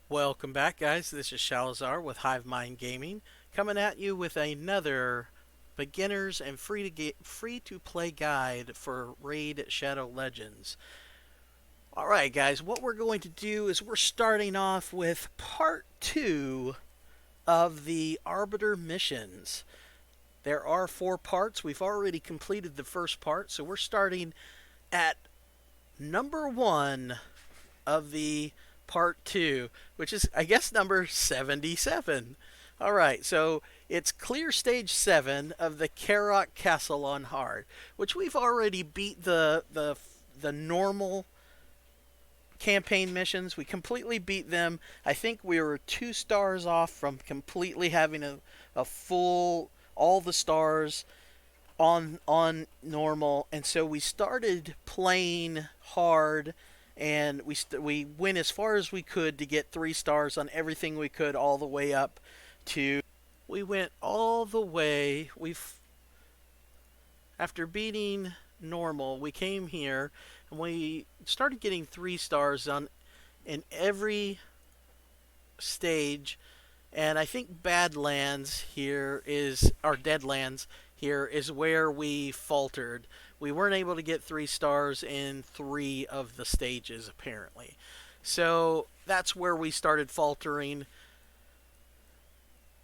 Welcome back, guys. This is Shalazar with Hive Mind Gaming, coming at you with another beginners and free to play guide for Raid Shadow Legends. All right, guys. What we're going to do is we're starting off with part 2 of the Arbiter missions. There are 4 parts. We've already completed the first part, so we're starting at number 1 of the part 2, which is, I guess, number 77. All right, so it's clear stage 7 of the Karok Castle on hard, which we've already beat the normal campaign missions. We completely beat them. I think we were 2 stars off from completely having a full all the stars on normal, and so we started playing hard, and we went as far as we could to get 3 stars on everything we could, all the way up to we went all the way. After beating normal, we came here and we started getting 3 stars on in every stage. And I think Badlands here is, or Deadlands here is where we faltered. We weren't able to get 3 stars in 3 of the stages, apparently. So that's where we started faltering.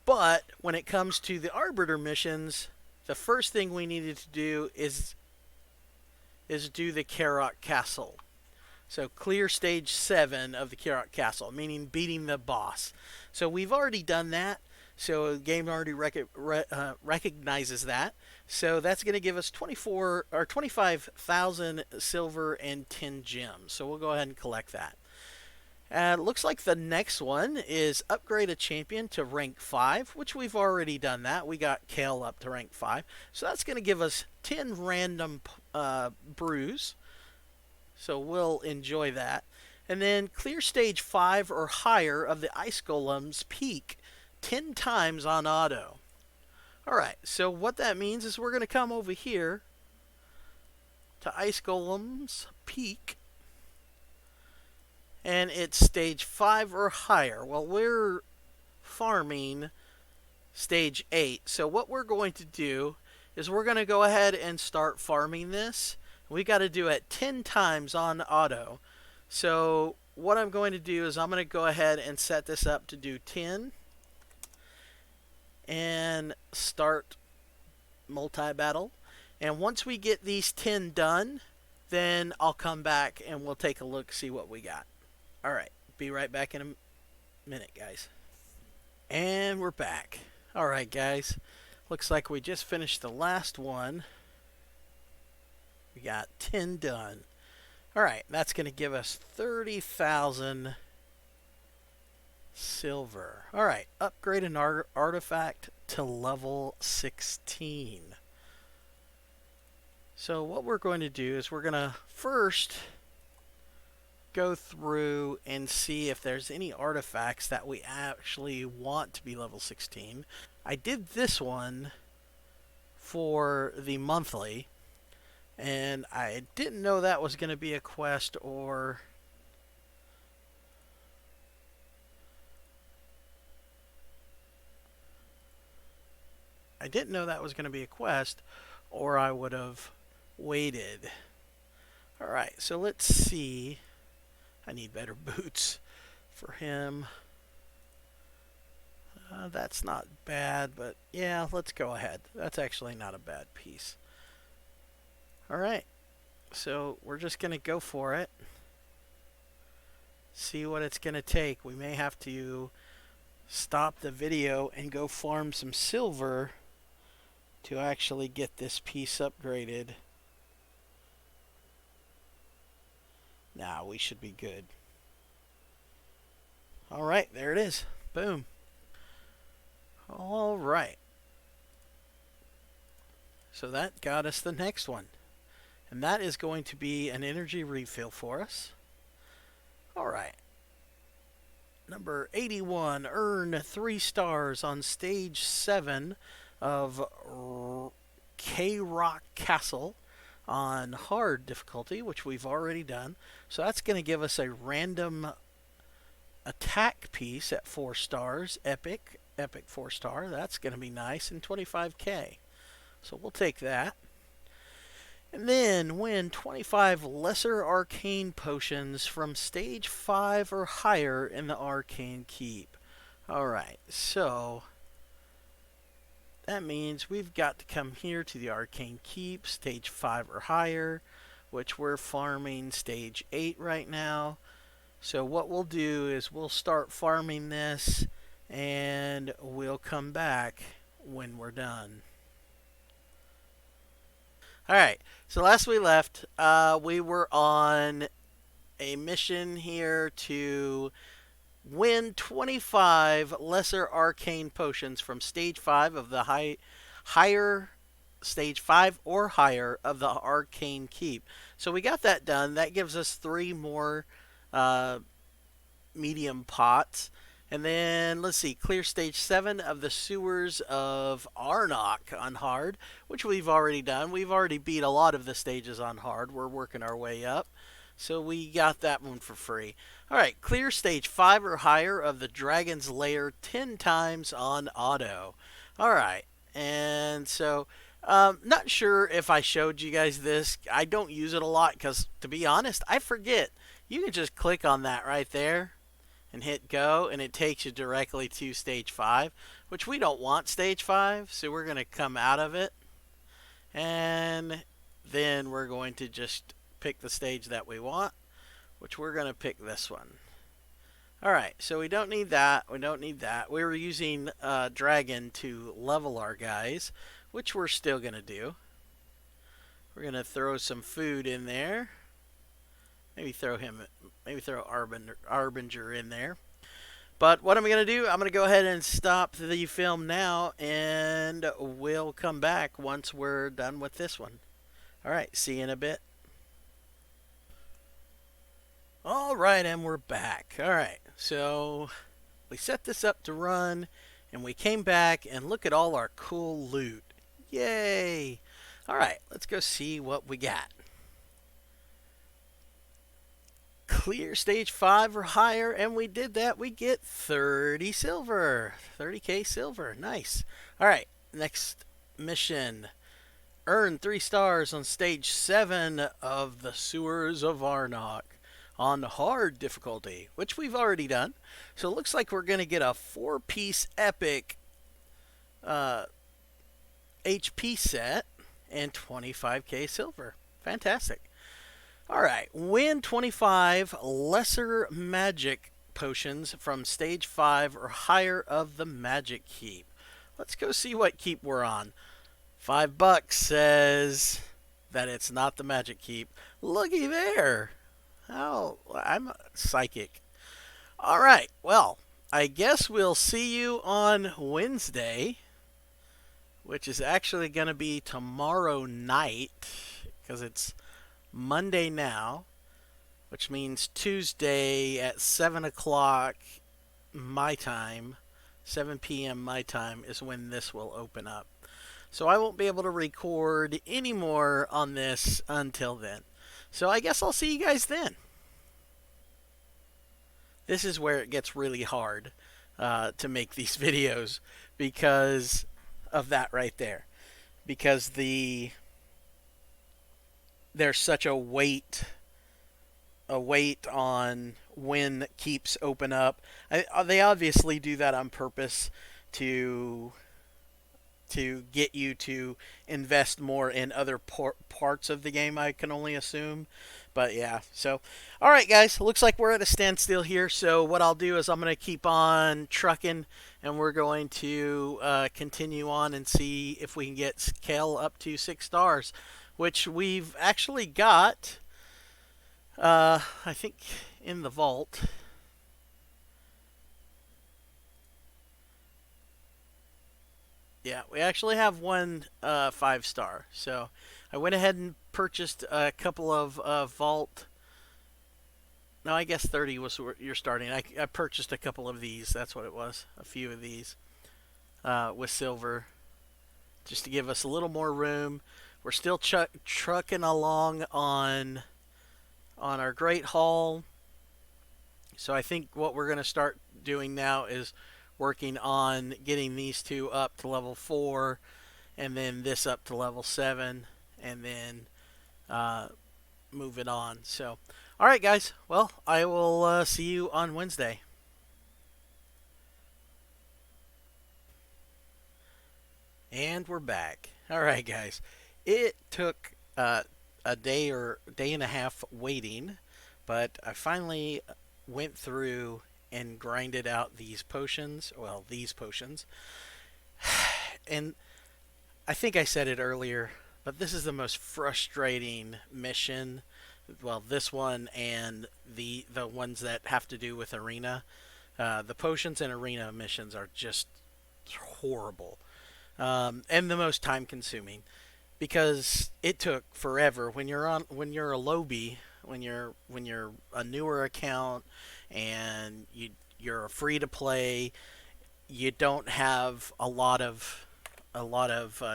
But when it comes to the Arbiter missions, the first thing we needed to do is do the Karok Castle. So clear stage 7 of the Karok Castle, meaning beating the boss. So we've already done that. So the game already recognizes that. So that's going to give us 24 or 25,000 silver and 10 gems. So we'll go ahead and collect that. And it looks like the next one is upgrade a champion to rank 5, which we've already done that. We got Kale up to rank 5. So that's going to give us 10 random brews. So we'll enjoy that. And then clear stage 5 or higher of the Ice Golem's peak 10 times on auto. Alright, so what that means is we're going to come over here to Ice Golem's peak. And it's stage 5 or higher. Well, we're farming stage 8. So what we're going to do is we're going to go ahead and start farming this. We got to do it 10 times on auto. So what I'm going to do is I'm going to go ahead and set this up to do 10 and start multi-battle. And once we get these 10 done, then I'll come back and we'll take a look, see what we got. All right, be right back in a minute, guys. And we're back. All right, guys. Looks like we just finished the last one. We got 10 done. Alright, that's going to give us 30,000 silver. Alright, upgrade an artifact to level 16. So what we're going to do is we're going to first go through and see if there's any artifacts that we actually want to be level 16. I did this one for the monthly, and I didn't know that was going to be a quest, or I didn't know that was going to be a quest, or I would have waited. Alright, so let's see. I need better boots for him. That's not bad, but yeah, let's go ahead. That's actually not a bad piece. Alright, so we're just going to go for it. See what it's going to take. We may have to stop the video and go farm some silver to actually get this piece upgraded. Nah, we should be good. Alright, there it is. Boom. Alright. So that got us the next one. And that is going to be an energy refill for us. Alright. Number 81, earn 3 stars on stage 7 of Karok Castle on hard difficulty, which we've already done. So that's going to give us a random attack piece at 4 stars, epic, 4-star. That's going to be nice, and 25k. So we'll take that. And then win 25 lesser arcane potions from stage 5 or higher in the arcane keep. Alright, so that means we've got to come here to the arcane keep, stage 5 or higher, which we're farming stage 8 right now. So what we'll do is we'll start farming this and we'll come back when we're done. Alright, so last we left, we were on a mission here to win 25 lesser arcane potions from stage 5 of the higher stage 5 or higher of the arcane keep. So we got that done. That gives us 3 more medium pots. And then, let's see, clear stage 7 of the sewers of Arnok on hard, which we've already done. We've already beat a lot of the stages on hard. We're working our way up. So we got that one for free. Alright, clear stage 5 or higher of the Dragon's Lair 10 times on auto. Alright, and so, not sure if I showed you guys this. I don't use it a lot because, to be honest, I forget. You can just click on that right there and hit go, and it takes you directly to stage 5, which we don't want stage 5, so we're going to come out of it, and then we're going to just pick the stage that we want, which we're going to pick this one. Alright, so we don't need that, we don't need that. We were using Dragon to level our guys, which we're still going to do. We're going to throw some food in there. Maybe throw Arbiter in there. But what I'm going to do, I'm going to go ahead and stop the film now, and we'll come back once we're done with this one. Alright, see you in a bit. Alright, and we're back. Alright, so we set this up to run, and we came back, and look at all our cool loot. Yay! Alright, let's go see what we got. Clear stage 5 or higher, and we did that. We get 30 silver. 30k silver. Nice. Alright, next mission. Earn 3 stars on stage 7 of the sewers of Arnok on hard difficulty, which we've already done. So it looks like we're going to get a 4-piece epic HP set and 25k silver. Fantastic. Alright, win 25 lesser magic potions from stage 5 or higher of the magic keep. Let's go see what keep we're on. $5 says that it's not the magic keep. Looky there. Oh, I'm psychic. Alright, well, I guess we'll see you on Wednesday, which is actually going to be tomorrow night, because it's Monday now, which means Tuesday at 7 o'clock my time, 7 p.m. my time is when this will open up. So I won't be able to record any more on this until then. So I guess I'll see you guys then. This is where it gets really hard to make these videos because of that right there. Because there's such a weight on when keeps open up. They obviously do that on purpose to get you to invest more in other parts of the game, I can only assume. But yeah, so alright guys, looks like we're at a standstill here, so what I'll do is I'm going to keep on trucking, and we're going to continue on and see if we can get scale up to 6 stars, which we've actually got, I think, in the vault. Yeah, we actually have one 5-star. So I went ahead and purchased a couple of vault. No, I guess 30 was where you're starting. I purchased a couple of these. That's what it was. A few of these with silver, just to give us a little more room. We're still trucking along on our Great Hall. So I think what we're going to start doing now is working on getting these two up to level 4, and then this up to level 7, and then uh, move it on. So, all right, guys. Well, I will see you on Wednesday. And we're back. All right, guys. It took a day or day and a half waiting, but I finally went through and grinded out these potions. Well, these potions. And I think I said it earlier, but this is the most frustrating mission. Well, this one and the ones that have to do with arena. The potions and arena missions are just horrible, and the most time consuming because it took forever when you're a lowbie, when you're a newer account and you're free to play. You don't have a lot of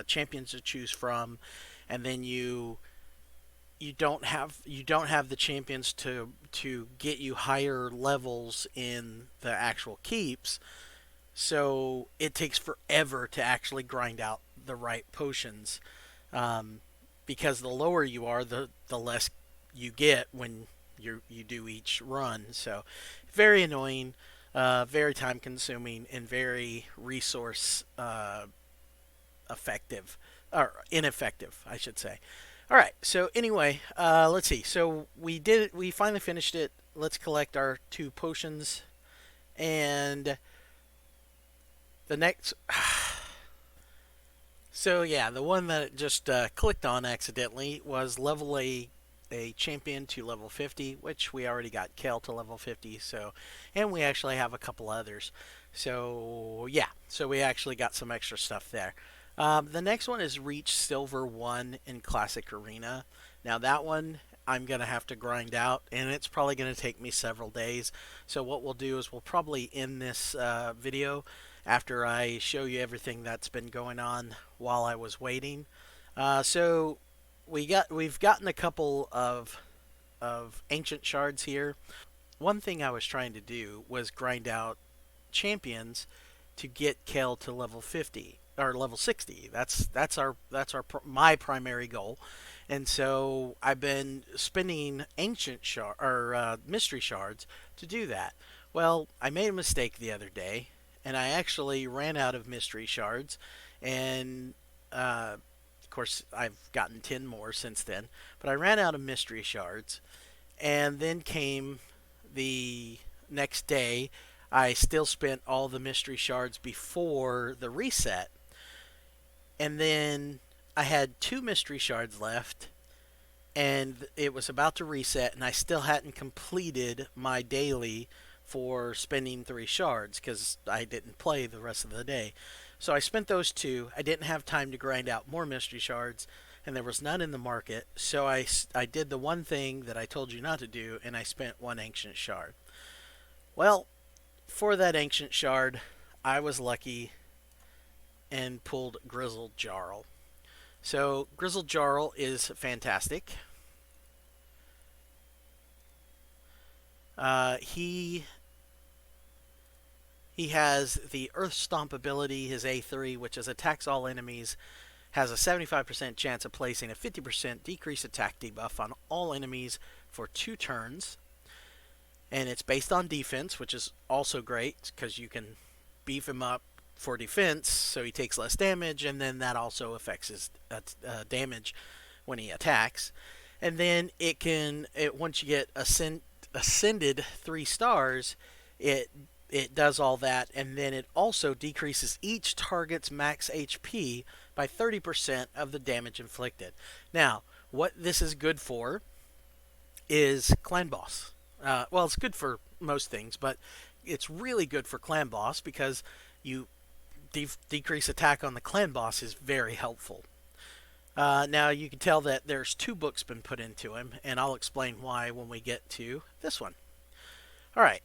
champions to choose from, and then you don't have the champions to get you higher levels in the actual keeps. So it takes forever to actually grind out the right potions, um, because the lower you are, the less you get when you do each run. So very annoying, very time consuming, and very resource effective or ineffective, I should say. All right. So anyway, let's see. So we did it. We finally finished it. Let's collect our two potions, and the next. So yeah, the one that it just clicked on accidentally was level a champion to level 50, which we already got Kale to level 50. So, and we actually have a couple others. So yeah, so we actually got some extra stuff there. The next one is reach silver 1 in classic arena. Now that one I'm gonna have to grind out, and it's probably gonna take me several days. So what we'll do is we'll probably end this video after I show you everything that's been going on while I was waiting. So we've gotten a couple of ancient shards here. One thing I was trying to do was grind out champions to get Kale to level 50 or level 60. That's my primary goal. And so I've been spending mystery shards to do that. Well, I made a mistake the other day, and I actually ran out of mystery shards, and of course I've gotten 10 more since then. But I ran out of mystery shards, and then came the next day. I still spent all the mystery shards before the reset, and then I had 2 mystery shards left, and it was about to reset, and I still hadn't completed my daily for spending 3 shards because I didn't play the rest of the day. So I spent those 2. I didn't have time to grind out more mystery shards, and there was none in the market. So I did the one thing that I told you not to do, and I spent 1 ancient shard. Well, for that ancient shard, I was lucky and pulled Grizzled Jarl. So Grizzled Jarl is fantastic. He has the Earth Stomp ability, his A3, which is attacks all enemies, has a 75% chance of placing a 50% decreased attack debuff on all enemies for 2 turns. And it's based on defense, which is also great because you can beef him up for defense so he takes less damage, and then that also affects his damage when he attacks. And then once you get ascended 3 stars, it does all that, and then it also decreases each target's max HP by 30% of the damage inflicted. Now, what this is good for is clan boss. Well, it's good for most things, but it's really good for clan boss because you decrease attack on the clan boss is very helpful. Now you can tell that there's 2 books been put into him, and I'll explain why when we get to this one. All right.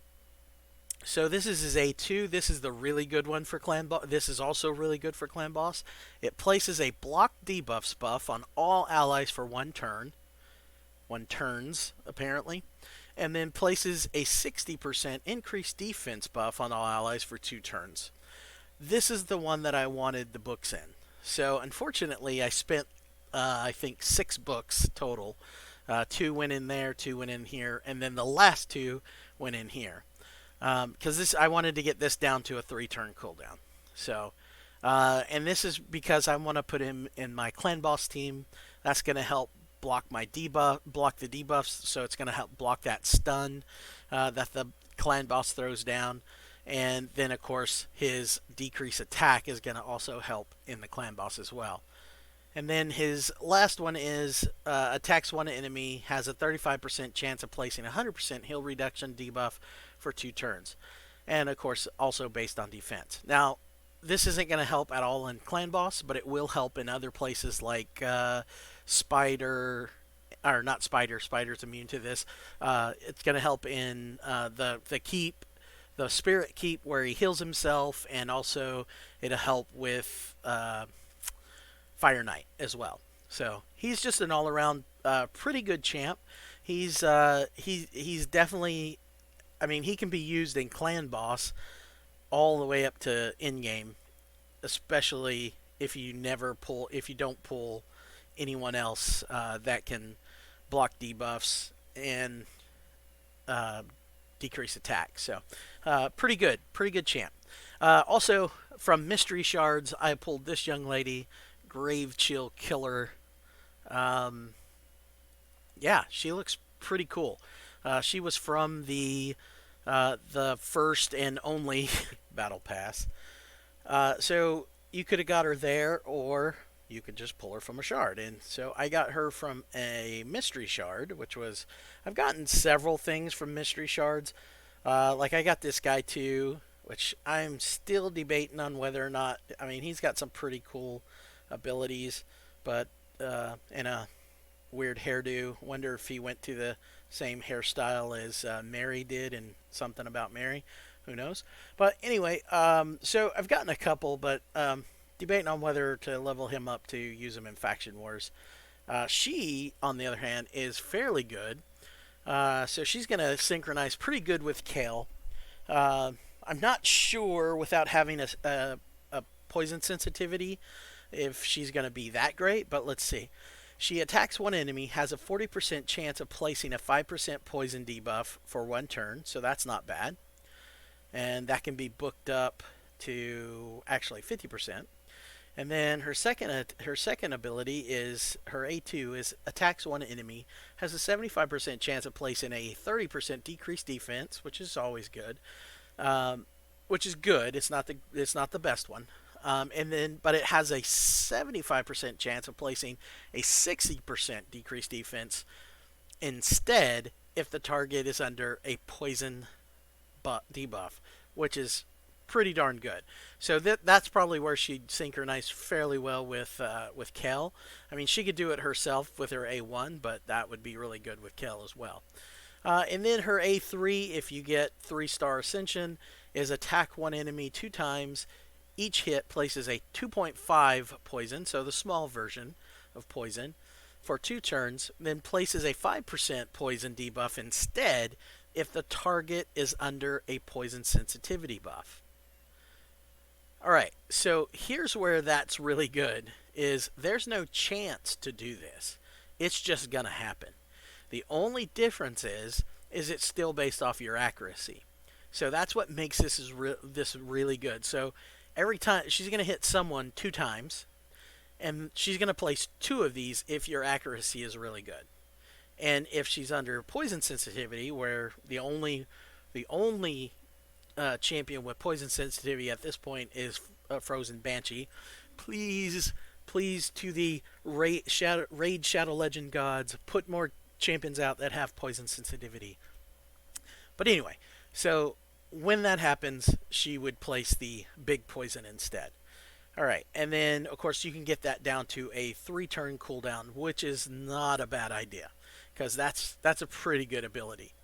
So this is his A2. This is the really good one for clan boss. This is also really good for clan boss. It places a block debuffs buff on all allies for 1 turn. 1 turns, apparently. and then places a 60% increased defense buff on all allies for 2 turns. This is the one that I wanted the books in. So unfortunately, I spent I think 6 books total. 2 went in there, 2 went in here, and then the last 2 went in here. Because this, I wanted to get this down to a 3-turn cooldown. So, and this is because I want to put him in my clan boss team. That's going to help block my debuff, block the debuffs. So it's going to help block that stun that the clan boss throws down. And then, of course, his decrease attack is going to also help in the clan boss as well. And then his last one is attacks one enemy, has a 35% chance of placing 100% heal reduction debuff for 2 turns. And, of course, also based on defense. Now, this isn't going to help at all in clan boss, but it will help in other places like Spider, or not Spider, Spider's immune to this. It's going to help in the keep, the spirit keep where he heals himself, and also it'll help with Fire Knight as well. So he's just an all-around pretty good champ. He's definitely, I mean, he can be used in clan boss all the way up to in game, especially if you don't pull anyone else that can block debuffs and decrease attack. So pretty good champ. Also from mystery shards, I pulled this young lady, Grave Chill Killer. Yeah, she looks pretty cool. She was from the first and only battle pass. So you could have got her there, or you could just pull her from a shard. And so I got her from a mystery shard, which was, I've gotten several things from mystery shards. Like I got this guy too, which I'm still debating on whether or not, I mean, he's got some pretty cool abilities, but in a weird hairdo. Wonder if he went to the same hairstyle as Mary did in Something About Mary. Who knows? But anyway, so I've gotten a couple, but debating on whether to level him up to use him in Faction Wars. She, on the other hand, is fairly good. So she's going to synchronize pretty good with Kale. I'm not sure, without having a poison sensitivity, if she's going to be that great, but let's see. She attacks one enemy, has a 40% chance of placing a 5% poison debuff for 1 turn, so that's not bad. And that can be booked up to actually 50%. And then her second ability is, her A2 is attacks one enemy, has a 75% chance of placing a 30% decreased defense, which is always good. Which is good. It's not the best one. And then, but it has a 75% chance of placing a 60% decreased defense instead if the target is under a poison debuff, which is pretty darn good. So that's probably where she'd synchronize fairly well with Kel. I mean, she could do it herself with her A1, but that would be really good with Kel as well. And then her A3, if you get 3-star Ascension, is attack one enemy 2 times. Each hit places a 2.5 poison, so the small version of poison, for 2 turns, then places a 5% poison debuff instead if the target is under a poison sensitivity buff. Alright, so here's where that's really good, is there's no chance to do this. It's just going to happen. The only difference is it's still based off your accuracy. So that's what makes this really good. So every time she's going to hit someone 2 times, and she's going to place 2 of these if your accuracy is really good. And if she's under poison sensitivity, where the only champion with poison sensitivity at this point is Frozen Banshee, please to the Raid Shadow Legend gods, put more champions out that have poison sensitivity. But anyway, so when that happens, she would place the big poison instead. Alright, and then of course you can get that down to a 3-turn cooldown, which is not a bad idea, because that's a pretty good ability.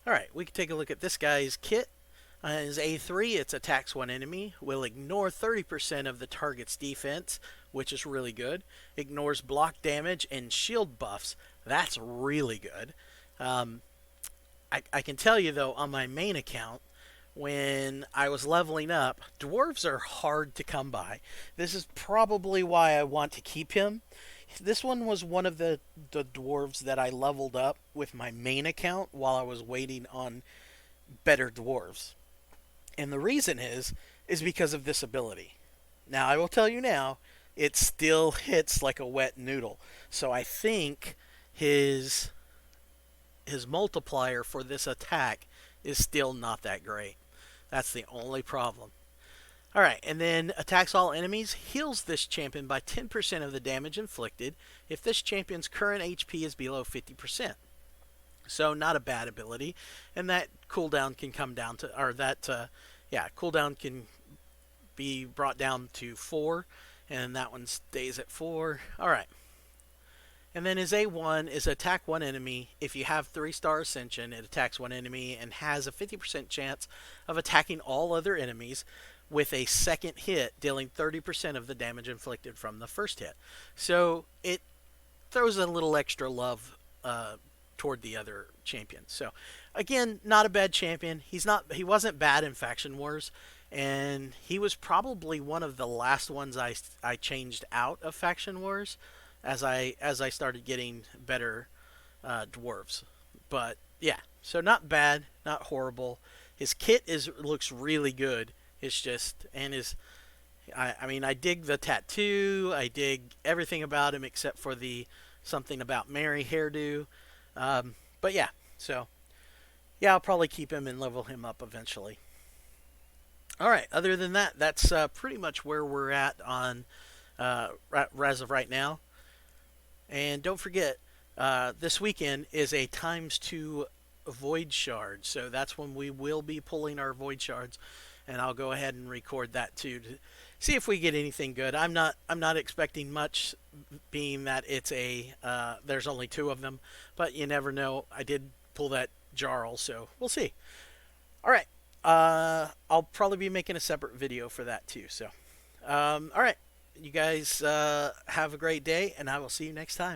Alright, we can take a look at this guy's kit. His A3, it's attacks one enemy, will ignore 30% of the target's defense, which is really good. Ignores block damage and shield buffs, that's really good. Um, I can tell you though, on my main account, when I was leveling up, dwarves are hard to come by. This is probably why I want to keep him. This one was one of the dwarves that I leveled up with my main account while I was waiting on better dwarves. And the reason is because of this ability. Now, I will tell you now, it still hits like a wet noodle. So I think his his multiplier for this attack is still not that great. That's the only problem. Alright, and then attacks all enemies, heals this champion by 10% of the damage inflicted if this champion's current HP is below 50%. So not a bad ability, and that cooldown can come down to, or that, cooldown can be brought down to 4, and that one stays at 4. Alright. And then his A1 is attack one enemy. If you have 3-star Ascension, it attacks one enemy and has a 50% chance of attacking all other enemies with a second hit, dealing 30% of the damage inflicted from the first hit. So it throws a little extra love toward the other champions. So again, not a bad champion. He wasn't bad in Faction Wars, and he was probably one of the last ones I changed out of Faction Wars as I started getting better dwarves. But yeah, so not bad, not horrible. His kit looks really good. It's just, and I mean, I dig the tattoo. I dig everything about him except for the something about Mary hairdo. But yeah, so yeah, I'll probably keep him and level him up eventually. All right. Other than that, that's pretty much where we're at on as of right now. And don't forget, this weekend is a times 2 void shard, so that's when we will be pulling our void shards, and I'll go ahead and record that too to see if we get anything good. I'm not expecting much, being that it's there's only 2 of them, but you never know. I did pull that Jarl, so we'll see. All right, I'll probably be making a separate video for that too. So, all right, you guys have a great day, and I will see you next time.